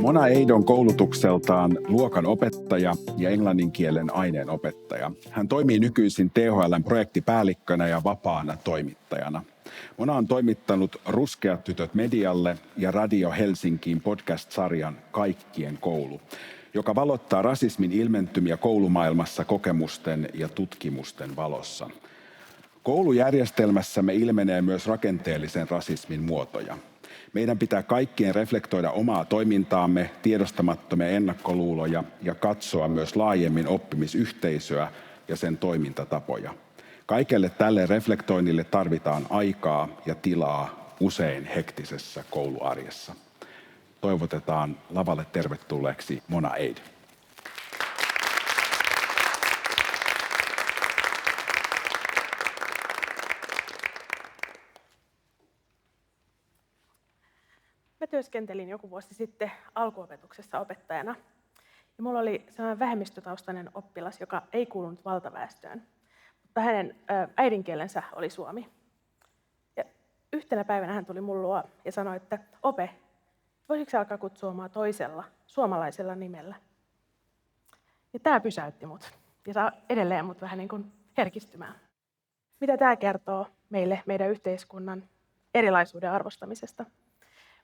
Mona Eid on koulutukseltaan luokan opettaja ja englannin kielen aineenopettaja. Hän toimii nykyisin THL:n projektipäällikkönä ja vapaana toimittajana. Mona on toimittanut Ruskeat tytöt medialle ja Radio Helsinkiin podcast-sarjan Kaikkien koulu, joka valottaa rasismin ilmentymiä koulumaailmassa kokemusten ja tutkimusten valossa. Koulujärjestelmässämme ilmenee myös rakenteellisen rasismin muotoja. Meidän pitää kaikkien reflektoida omaa toimintaamme, tiedostamattomia ennakkoluuloja ja katsoa myös laajemmin oppimisyhteisöä ja sen toimintatapoja. Kaikelle tälle reflektoinnille tarvitaan aikaa ja tilaa usein hektisessä kouluarjessa. Toivotetaan lavalle tervetulleeksi Mona Eid. Mä työskentelin joku vuosi sitten alkuopetuksessa opettajana. Ja mulla oli sellainen vähemmistötaustainen oppilas, joka ei kuulunut valtaväestöön, mutta hänen äidinkielensä oli suomi. Ja yhtenä päivänä hän tuli mun luo ja sanoi, että Ope, voisitko alkaa kutsua mua toisella suomalaisella nimellä? Ja tämä pysäytti mut ja saa edelleen mut vähän niin kuin herkistymään. Mitä tämä kertoo meille meidän yhteiskunnan erilaisuuden arvostamisesta?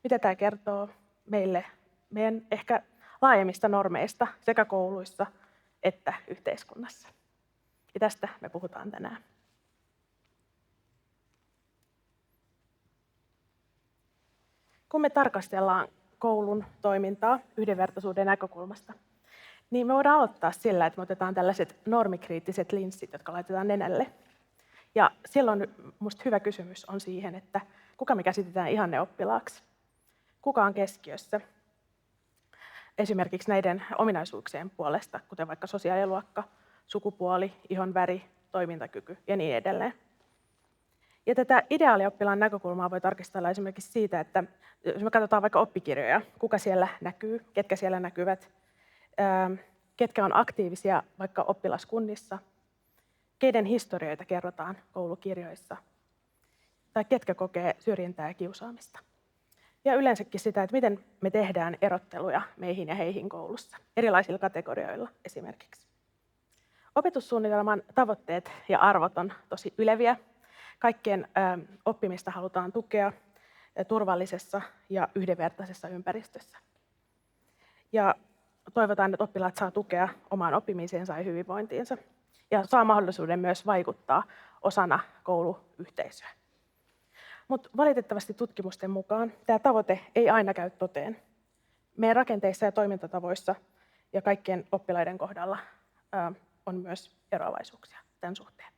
Mitä tämä kertoo meille meidän ehkä laajemmista normeista sekä kouluissa että yhteiskunnassa? Ja tästä me puhutaan tänään. Kun me tarkastellaan koulun toimintaa yhdenvertaisuuden näkökulmasta, niin me voidaan aloittaa sillä, että me otetaan tällaiset normikriittiset linssit, jotka laitetaan nenälle. Ja silloin musta hyvä kysymys on siihen, että kuka me käsitetään ihanneoppilaaksi? Kuka on keskiössä? Esimerkiksi näiden ominaisuuksien puolesta, kuten vaikka sosiaaliluokka, sukupuoli, ihonväri, toimintakyky ja niin edelleen. Ja tätä ideaalioppilaan näkökulmaa voi tarkistella esimerkiksi siitä, että jos me katsotaan vaikka oppikirjoja, kuka siellä näkyy, ketkä siellä näkyvät, ketkä on aktiivisia vaikka oppilaskunnissa, keiden historioita kerrotaan koulukirjoissa, tai ketkä kokee syrjintää ja kiusaamista. Ja yleensäkin sitä, että miten me tehdään erotteluja meihin ja heihin koulussa, erilaisilla kategorioilla esimerkiksi. Opetussuunnitelman tavoitteet ja arvot on tosi yleviä. Kaikkien oppimista halutaan tukea turvallisessa ja yhdenvertaisessa ympäristössä. Ja toivotaan, että oppilaat saa tukea omaan oppimiseensa ja hyvinvointiinsa ja saa mahdollisuuden myös vaikuttaa osana kouluyhteisöä. Mutta valitettavasti tutkimusten mukaan tämä tavoite ei aina käy toteen. Meidän rakenteissa ja toimintatavoissa ja kaikkien oppilaiden kohdalla on myös eroavaisuuksia tämän suhteen.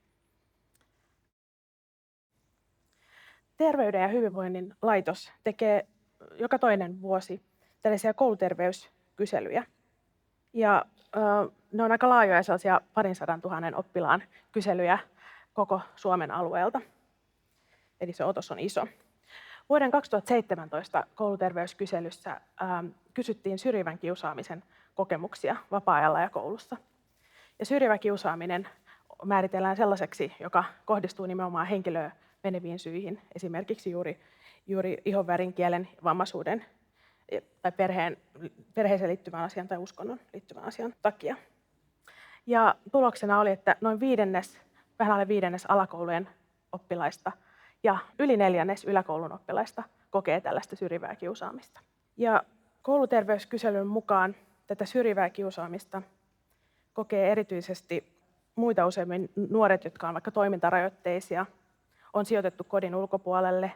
Terveyden ja hyvinvoinnin laitos tekee joka toinen vuosi tällaisia kouluterveyskyselyjä. Ja ne on aika laajoja, sellaisia 200 000 oppilaan kyselyjä koko Suomen alueelta. Eli se otos on iso. Vuoden 2017 kouluterveyskyselyssä kysyttiin syrjivän kiusaamisen kokemuksia vapaa-ajalla ja koulussa. Ja syrjivä kiusaaminen määritellään sellaiseksi, joka kohdistuu nimenomaan henkilöön meneviin syihin, esimerkiksi juuri ihonvärin, kielen, vammaisuuden tai perheeseen liittyvän asian tai uskonnon liittyvän asian takia. Ja tuloksena oli, että vähän alle viidennes alakoulujen oppilaista ja yli 1/4 yläkoulun oppilaista kokee tällaista syrjivää kiusaamista. Ja kouluterveyskyselyn mukaan tätä syrjivää kiusaamista kokee erityisesti muita useimmin nuoret, jotka on vaikka toimintarajoitteisia, on sijoitettu kodin ulkopuolelle,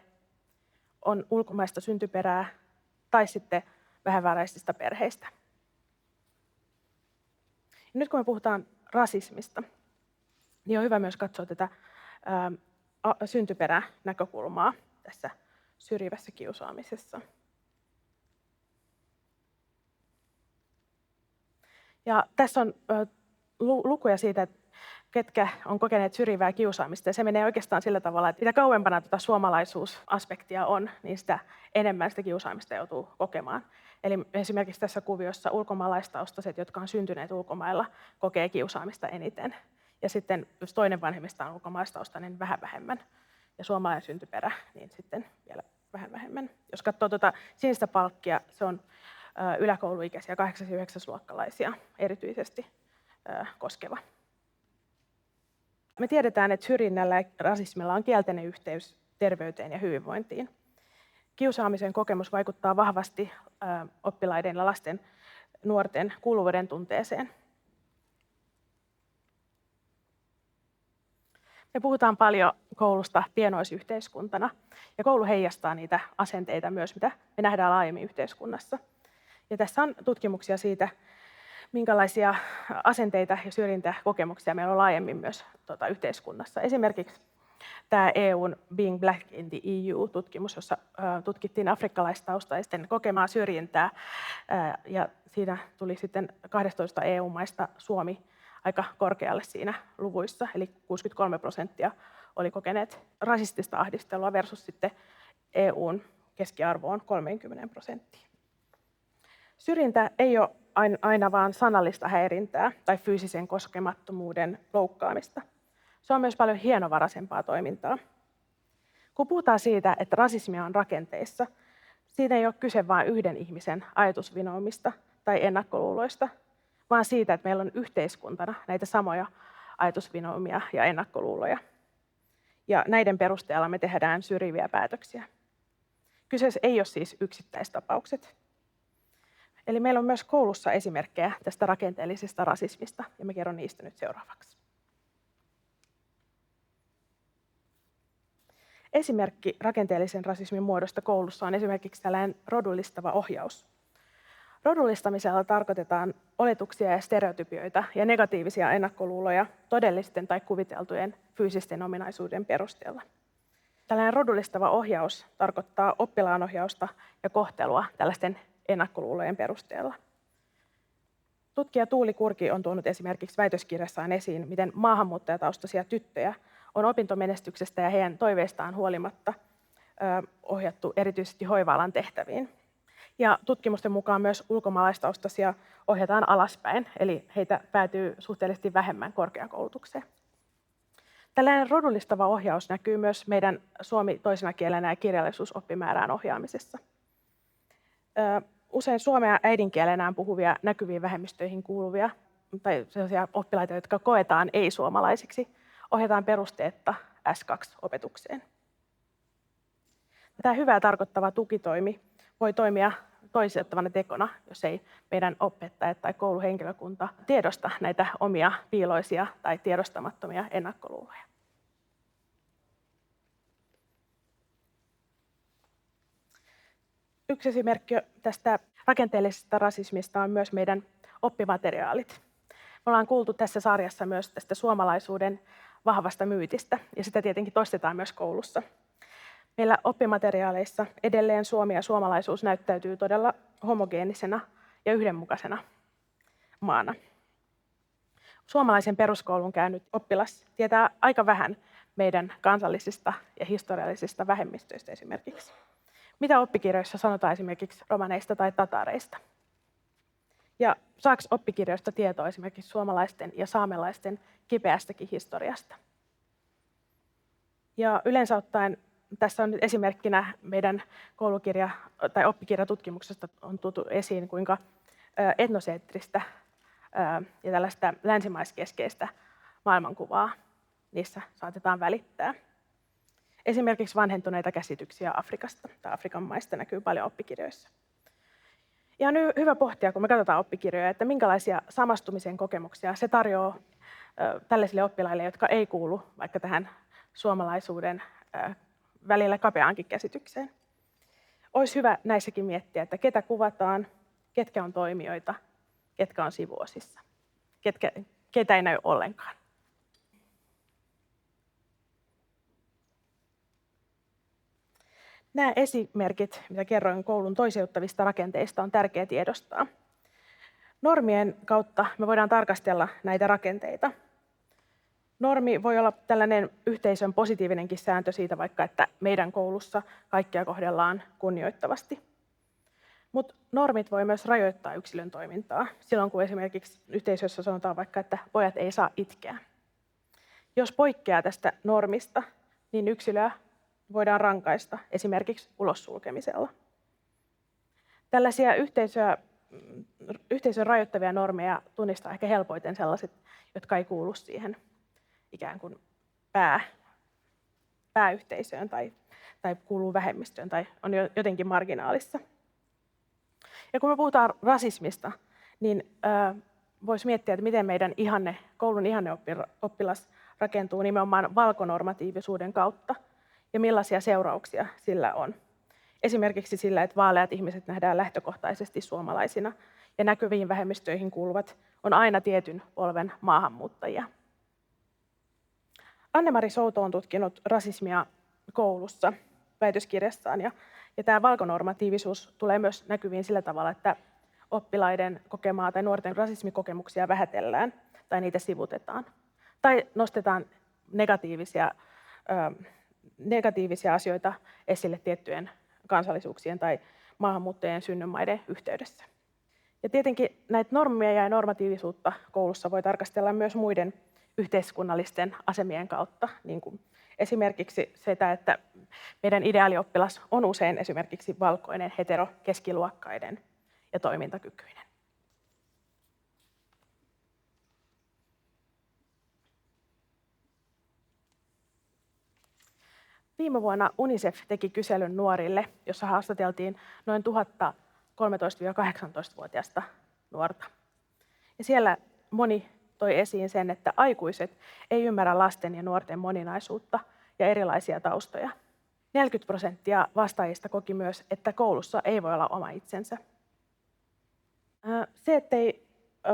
on ulkomaista syntyperää tai sitten vähävaraisista perheistä. Ja nyt kun me puhutaan rasismista, niin on hyvä myös katsoa tätä syntyperänäkökulmaa tässä syrjivässä kiusaamisessa. Ja tässä on lukuja siitä, että ketkä on kokeneet syrjivää kiusaamista. Ja se menee oikeastaan sillä tavalla, että mitä kauempana tuota suomalaisuusaspektia on, niin sitä enemmän sitä kiusaamista joutuu kokemaan. Eli esimerkiksi tässä kuviossa ulkomaalaistaustaiset, jotka on syntyneet ulkomailla, kokee kiusaamista eniten. Ja sitten jos toinen vanhemmista on ulkomaalaistaustainen, niin vähän vähemmän. Ja suomalainen syntyperä, niin sitten vielä vähän vähemmän. Jos katsoo tuota sinistä palkkia, se on yläkouluikäisiä 8.–9.-luokkalaisia erityisesti koskeva. Me tiedetään, että syrjinnällä ja rasismilla on kielteinen yhteys terveyteen ja hyvinvointiin. Kiusaamisen kokemus vaikuttaa vahvasti oppilaiden ja lasten nuorten kuuluvuuden tunteeseen. Me puhutaan paljon koulusta pienoisyhteiskuntana, ja koulu heijastaa niitä asenteita myös, mitä me nähdään laajemmin yhteiskunnassa. Ja tässä on tutkimuksia siitä, minkälaisia asenteita ja syrjintäkokemuksia meillä on laajemmin myös yhteiskunnassa. Esimerkiksi tämä EUn Being Black in the EU-tutkimus, jossa tutkittiin afrikkalaistaustaisten kokemaa syrjintää, ja siinä tuli sitten 12 EU-maista Suomi aika korkealle siinä luvuissa, eli 63% oli kokeneet rasistista ahdistelua versus sitten EUn keskiarvo on 30%. Syrjintä ei ole aina vain sanallista häirintää tai fyysisen koskemattomuuden loukkaamista. Se on myös paljon hienovaraisempaa toimintaa. Kun puhutaan siitä, että rasismia on rakenteissa, siitä ei ole kyse vain yhden ihmisen ajatusvinoumista tai ennakkoluuloista, vaan siitä, että meillä on yhteiskuntana näitä samoja ajatusvinoumia ja ennakkoluuloja. Ja näiden perusteella me tehdään syrjiviä päätöksiä. Kyseessä ei ole siis yksittäistapaukset. Eli meillä on myös koulussa esimerkkejä tästä rakenteellisesta rasismista, ja mä kerron niistä nyt seuraavaksi. Esimerkki rakenteellisen rasismin muodosta koulussa on esimerkiksi tällainen rodullistava ohjaus. Rodullistamisella tarkoitetaan oletuksia ja stereotypioita ja negatiivisia ennakkoluuloja todellisten tai kuviteltujen fyysisten ominaisuuden perusteella. Tällainen rodullistava ohjaus tarkoittaa oppilaanohjausta ja kohtelua tällaisten ennakkoluulojen perusteella. Tutkija Tuuli Kurki on tuonut esimerkiksi väitöskirjassaan esiin, miten maahanmuuttajataustaisia tyttöjä on opintomenestyksestä ja heidän toiveistaan huolimatta ohjattu erityisesti hoiva-alan tehtäviin. Ja tutkimusten mukaan myös ulkomaalaistaustaisia ohjataan alaspäin, eli heitä päätyy suhteellisesti vähemmän korkeakoulutukseen. Tällainen rodullistava ohjaus näkyy myös meidän suomi toisena kielenä ja kirjallisuusoppimäärään ohjaamisessa. Usein suomea äidinkielenään puhuvia näkyviin vähemmistöihin kuuluvia tai sellaisia oppilaita, jotka koetaan ei-suomalaisiksi, ohjataan perusteetta S2-opetukseen. Tämä hyvää tarkoittava tukitoimi voi toimia toisettavana tekona, jos ei meidän opettajat tai kouluhenkilökunta tiedosta näitä omia piiloisia tai tiedostamattomia ennakkoluuloja. Yksi esimerkki tästä rakenteellisesta rasismista on myös meidän oppimateriaalit. Me ollaan kuultu tässä sarjassa myös tästä suomalaisuuden vahvasta myytistä, ja sitä tietenkin toistetaan myös koulussa. Meillä oppimateriaaleissa edelleen Suomi ja suomalaisuus näyttäytyy todella homogeenisena ja yhdenmukaisena maana. Suomalaisen peruskoulun käynyt oppilas tietää aika vähän meidän kansallisista ja historiallisista vähemmistöistä esimerkiksi. Mitä oppikirjoissa sanotaan esimerkiksi romaneista tai tatareista? Ja saako oppikirjoista tietoa esimerkiksi suomalaisten ja saamelaisten kipeästäkin historiasta? Ja yleensä ottaen tässä on nyt esimerkkinä meidän koulukirja- tai oppikirjatutkimuksesta on tuotu esiin, kuinka etnosentristä ja tällaista länsimaiskeskeistä maailmankuvaa niissä saatetaan välittää. Esimerkiksi vanhentuneita käsityksiä Afrikasta tai Afrikan maista näkyy paljon oppikirjoissa. Ja on hyvä pohtia, kun me katsotaan oppikirjoja, että minkälaisia samastumisen kokemuksia se tarjoaa tällaisille oppilaille, jotka ei kuulu vaikka tähän suomalaisuuden välillä kapeaankin käsitykseen. Olisi hyvä näissäkin miettiä, että ketä kuvataan, ketkä on toimijoita, ketkä on sivuosissa, ketä ei näy ollenkaan. Nämä esimerkit, mitä kerroin koulun toiseuttavista rakenteista, on tärkeää tiedostaa. Normien kautta me voidaan tarkastella näitä rakenteita. Normi voi olla tällainen yhteisön positiivinenkin sääntö siitä vaikka, että meidän koulussa kaikkia kohdellaan kunnioittavasti. Mutta normit voi myös rajoittaa yksilön toimintaa silloin, kun esimerkiksi yhteisössä sanotaan vaikka, että pojat ei saa itkeä. Jos poikkeaa tästä normista, niin yksilöä voidaan rankaista esimerkiksi ulossulkemisella. Tällaisia yhteisön rajoittavia normeja tunnistaa ehkä helpoiten sellaiset, jotka ei kuulu siihen ikään kuin pääyhteisöön tai kuuluu vähemmistöön tai on jotenkin marginaalissa. Ja kun me puhutaan rasismista, niin voisi miettiä, että miten meidän koulun ihanneoppilas rakentuu nimenomaan valkonormatiivisuuden kautta ja millaisia seurauksia sillä on. Esimerkiksi sillä, että vaaleat ihmiset nähdään lähtökohtaisesti suomalaisina ja näkyviin vähemmistöihin kuuluvat on aina tietyn polven maahanmuuttajia. Anne-Mari Souto on tutkinut rasismia koulussa väitöskirjassaan ja tämä valkonormatiivisuus tulee myös näkyviin sillä tavalla, että oppilaiden kokemaa tai nuorten rasismikokemuksia vähätellään tai niitä sivutetaan. Tai nostetaan negatiivisia asioita esille tiettyjen kansallisuuksien tai maahanmuuttajien synnyinmaiden yhteydessä. Ja tietenkin näitä normeja ja normatiivisuutta koulussa voi tarkastella myös muiden yhteiskunnallisten asemien kautta, niin kuin esimerkiksi sitä, että meidän ideaalioppilas on usein esimerkiksi valkoinen, hetero, keskiluokkainen ja toimintakykyinen. Viime vuonna UNICEF teki kyselyn nuorille, jossa haastateltiin noin 1000 13–18-vuotiaista nuorta. Ja siellä moni toi esiin sen, että aikuiset ei ymmärrä lasten ja nuorten moninaisuutta ja erilaisia taustoja. 40% vastaajista koki myös, että koulussa ei voi olla oma itsensä. Se, ettei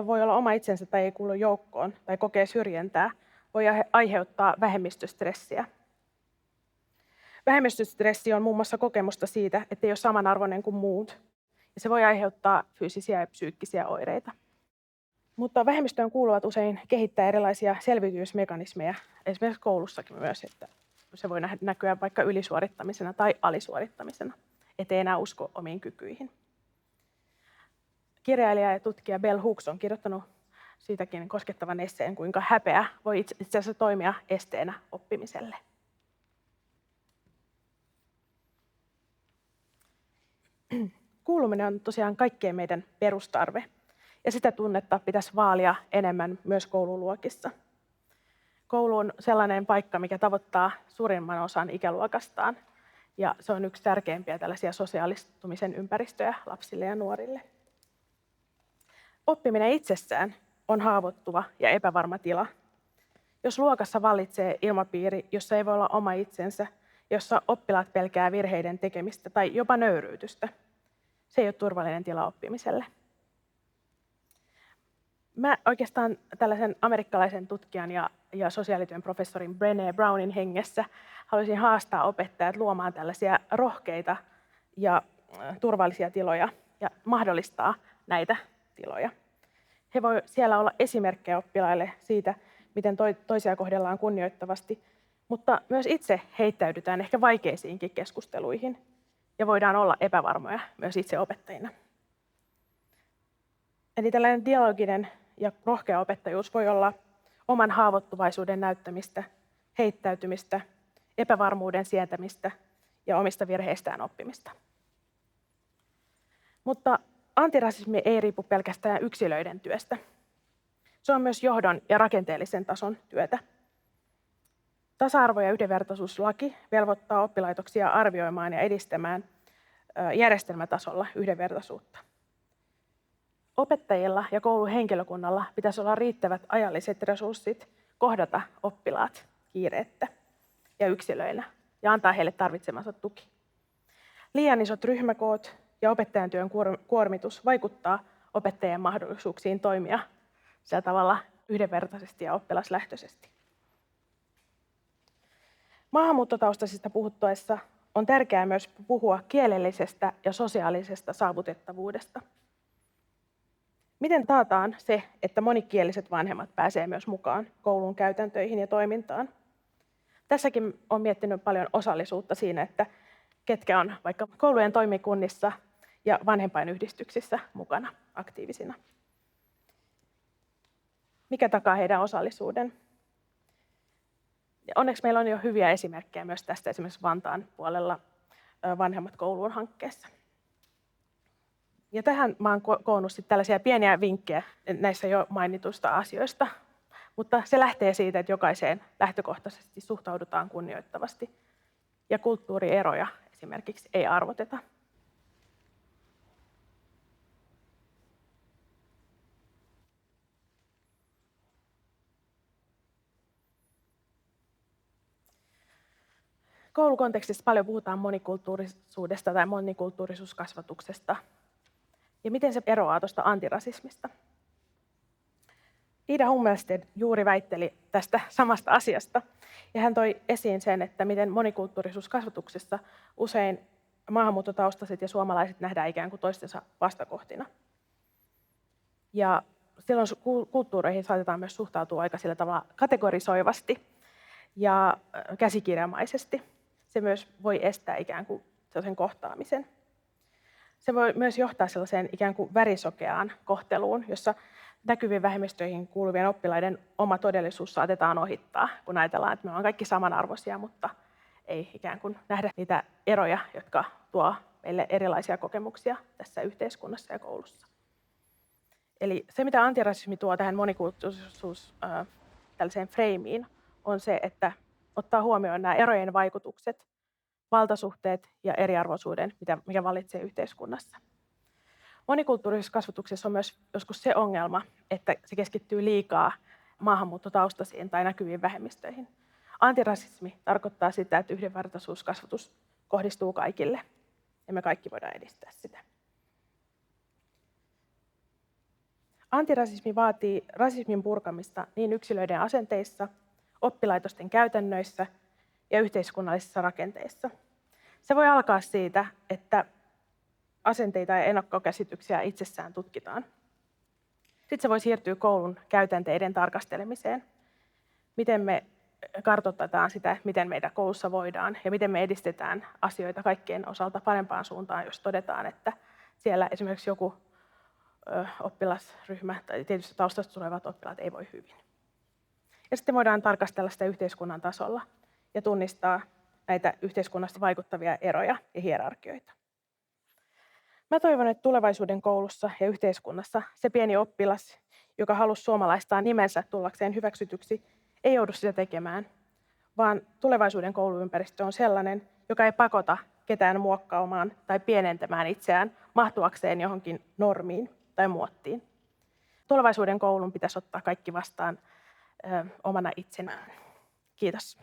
voi olla oma itsensä tai ei kuulu joukkoon tai kokee syrjintää, voi aiheuttaa vähemmistöstressiä. Vähemmistöstressi on muun muassa kokemusta siitä, että ei ole samanarvoinen kuin muut, ja se voi aiheuttaa fyysisiä ja psyykkisiä oireita. Mutta vähemmistöön kuuluvat usein kehittää erilaisia selviytymismekanismeja, esimerkiksi koulussakin myös, että se voi näkyä vaikka ylisuorittamisena tai alisuorittamisena, ettei enää usko omiin kykyihin. Kirjailija ja tutkija Bell Hooks on kirjoittanut siitäkin koskettavan esseen, kuinka häpeä voi itse asiassa toimia esteenä oppimiselle. Kuuluminen on tosiaan kaikkien meidän perustarve, ja sitä tunnetta pitäisi vaalia enemmän myös koululuokissa. Koulu on sellainen paikka, mikä tavoittaa suurimman osan ikäluokastaan, ja se on yksi tärkeimpiä tällaisia sosiaalistumisen ympäristöjä lapsille ja nuorille. Oppiminen itsessään on haavoittuva ja epävarma tila. Jos luokassa vallitsee ilmapiiri, jossa ei voi olla oma itsensä, jossa oppilaat pelkää virheiden tekemistä tai jopa nöyryytystä, se ei ole turvallinen tila oppimiselle. Mä oikeastaan tällaisen amerikkalaisen tutkijan ja sosiaalityön professorin Brené Brownin hengessä haluaisin haastaa opettajat luomaan tällaisia rohkeita ja turvallisia tiloja ja mahdollistaa näitä tiloja. He voivat siellä olla esimerkkejä oppilaille siitä, miten toisia kohdellaan kunnioittavasti, mutta myös itse heittäydytään ehkä vaikeisiinkin keskusteluihin ja voidaan olla epävarmoja myös itse opettajina. Eli tällainen dialoginen ja rohkea opettajuus voi olla oman haavoittuvaisuuden näyttämistä, heittäytymistä, epävarmuuden sietämistä ja omista virheistään oppimista. Mutta antirasismi ei riipu pelkästään yksilöiden työstä. Se on myös johdon ja rakenteellisen tason työtä. Tasa-arvo- ja yhdenvertaisuuslaki velvoittaa oppilaitoksia arvioimaan ja edistämään järjestelmätasolla yhdenvertaisuutta. Opettajilla ja koulun henkilökunnalla pitäisi olla riittävät ajalliset resurssit kohdata oppilaat kiireettä ja yksilöinä ja antaa heille tarvitsemansa tuki. Liian isot ryhmäkoot ja opettajan työn kuormitus vaikuttaa opettajien mahdollisuuksiin toimia sillä tavalla yhdenvertaisesti ja oppilaslähtöisesti. Maahanmuuttotaustaisista puhuttaessa on tärkeää myös puhua kielellisestä ja sosiaalisesta saavutettavuudesta. Miten taataan se, että monikieliset vanhemmat pääsevät myös mukaan koulun käytäntöihin ja toimintaan? Tässäkin olen miettinyt paljon osallisuutta siinä, että ketkä on vaikka koulujen toimikunnissa ja vanhempainyhdistyksissä mukana aktiivisina. Mikä takaa heidän osallisuuden? Ja onneksi meillä on jo hyviä esimerkkejä myös tästä esimerkiksi Vantaan puolella Vanhemmat kouluun -hankkeessa. Ja tähän mä oon koonnut sit tällaisia pieniä vinkkejä näissä jo mainituista asioista, mutta se lähtee siitä, että jokaiseen lähtökohtaisesti suhtaudutaan kunnioittavasti ja kulttuurieroja esimerkiksi ei arvoteta. Koulukontekstissa paljon puhutaan monikulttuurisuudesta tai monikulttuurisuuskasvatuksesta ja miten se eroaa tuosta antirasismista. Ida Hummelsted juuri väitteli tästä samasta asiasta ja hän toi esiin sen, että miten monikulttuurisuuskasvatuksessa usein maahanmuuttotaustaiset ja suomalaiset nähdään ikään kuin toistensa vastakohtina. Ja silloin kulttuureihin saatetaan myös suhtautua aika sillä tavalla kategorisoivasti ja käsikirjamaisesti. Se myös voi estää ikään kuin sellaisen kohtaamisen. Se voi myös johtaa sellaiseen ikään kuin värisokeaan kohteluun, jossa näkyviin vähemmistöihin kuuluvien oppilaiden oma todellisuus saatetaan ohittaa, kun ajatellaan, että me ollaan kaikki samanarvoisia, mutta ei ikään kuin nähdä niitä eroja, jotka tuo meille erilaisia kokemuksia tässä yhteiskunnassa ja koulussa. Eli se, mitä antirasismi tuo tähän monikulttuurisuus tällaiseen freimiin, on se, että ottaa huomioon nämä erojen vaikutukset, valtasuhteet ja eriarvoisuuden, mikä vallitsee yhteiskunnassa. Monikulttuurisessa kasvatuksessa on myös joskus se ongelma, että se keskittyy liikaa maahanmuuttotaustaisiin tai näkyviin vähemmistöihin. Antirasismi tarkoittaa sitä, että yhdenvertaisuuskasvatus kohdistuu kaikille ja me kaikki voidaan edistää sitä. Antirasismi vaatii rasismin purkamista niin yksilöiden asenteissa, oppilaitosten käytännöissä ja yhteiskunnallisissa rakenteissa. Se voi alkaa siitä, että asenteita ja ennakkokäsityksiä itsessään tutkitaan. Sitten se voi siirtyä koulun käytänteiden tarkastelemiseen. Miten me kartoitetaan sitä, miten meidän koulussa voidaan ja miten me edistetään asioita kaikkien osalta parempaan suuntaan, jos todetaan, että siellä esimerkiksi joku oppilasryhmä tai tietysti taustasta tulevat oppilaat ei voi hyvin. Ja sitten voidaan tarkastella sitä yhteiskunnan tasolla ja tunnistaa näitä yhteiskunnasta vaikuttavia eroja ja hierarkioita. Mä toivon, että tulevaisuuden koulussa ja yhteiskunnassa se pieni oppilas, joka halusi suomalaistaa nimensä tullakseen hyväksytyksi, ei joudu sitä tekemään, vaan tulevaisuuden kouluympäristö on sellainen, joka ei pakota ketään muokkaamaan tai pienentämään itseään mahtuakseen johonkin normiin tai muottiin. Tulevaisuuden koulun pitäisi ottaa kaikki vastaan omana itsenään. Kiitos.